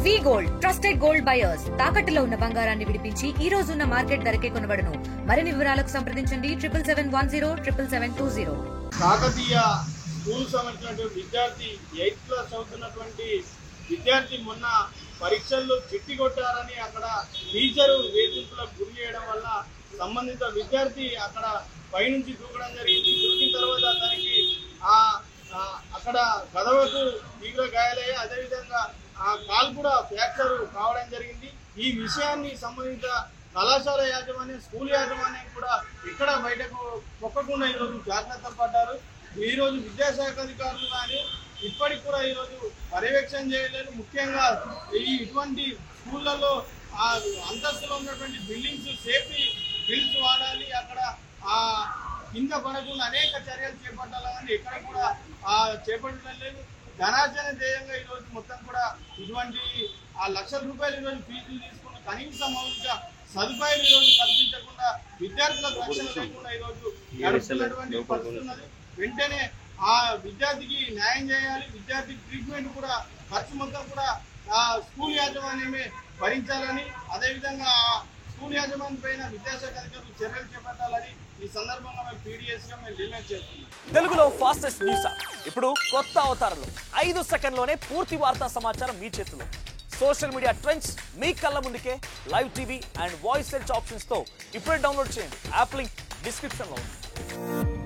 వి gold trusted gold buyers తాకట్టులో ఉన్న బంగారాన్ని విడిపించి ఈ రోజు ఉన్న మార్కెట్ ధరకే కొనబడును. మరిన్ని వివరాలకు సంప్రదించండి 77107720. కాకతీయ స్కూల్ సంబంధించినటువంటి విద్యార్థి 8th క్లాస్ చదువుతున్నటువంటి విద్యార్థి మొన్న పరీక్షల్లో చిట్టి కొట్టారని అక్కడ టీచరు వేధింపులకు గురి చేయడం వల్ల సంబంధిత విద్యార్థి అక్కడ పైనుంచి దూకడం జరిగింది. దూకిన తర్వాత అతనికి అక్కడ గదవకు తీవ్ర గాయాలయ్యాయి. అదేవిధంగా ఆ కాలు కూడా ఫ్రాక్చర్ కావడం జరిగింది. ఈ విషయాన్ని సంబంధిత కళాశాల యాజమాన్యం, స్కూల్ యాజమాన్యం కూడా ఇక్కడ బయటకు పొక్కకుండా ఈరోజు జాగ్రత్త పడ్డారు. ఈరోజు విద్యాశాఖ అధికారులు కానీ ఇప్పటికి కూడా ఈరోజు పర్యవేక్షణ చేయలేదు. ముఖ్యంగా ఇటువంటి స్కూళ్ళలో ఆ అంతస్తులో ఉన్నటువంటి బిల్డింగ్స్ సేఫ్టీ బిల్స్ వాడాలి, అక్కడ ఆ కింద పడకుండా అనేక చర్యలు చేపట్టాలని ఎక్కడ కూడా చేపట్టడం లేదు. ధనార్జన ధ్యేయంగా ఈరోజు మొత్తం కూడా ఇటువంటి లక్షల రూపాయలు ఈరోజు ఫీజులు తీసుకుని కనీస మౌలిక సదుపాయాలు ఈరోజు కల్పించకుండా విద్యార్థులకు రక్షణ లేకుండా ఈరోజు నడుస్తున్నటువంటి పరిస్థితి ఉన్నది. వెంటనే ఆ విద్యార్థికి న్యాయం చేయాలి. విద్యార్థికి ట్రీట్మెంట్ కూడా ఖర్చు మొత్తం కూడా స్కూల్ యాజమాన్యమే భరించాలని, అదేవిధంగా స్కూల్ యాజమాన్యం పైన విద్యాశాఖ అధికారులు చర్యలు చేపట్టాలని ఈ సందర్భంగా మేము పీడిఎస్ గా మేము డిమాండ్ చేస్తున్నాం. తెలుగులో ఫాస్టెస్ట్ న్యూస్ ఇప్పుడు కొత్త అవతారంలో 5 సెకండ్లోనే పూర్తి వార్తా సమాచారం మీ చేతిలో. సోషల్ మీడియా ట్రెండ్స్ మీ కళ్ళ ముందుకే live TV and voice search options తో ఇప్పుడే డౌన్లోడ్ చేయండి. యాప్ లింక్ డిస్క్రిప్షన్ లో ఉంది.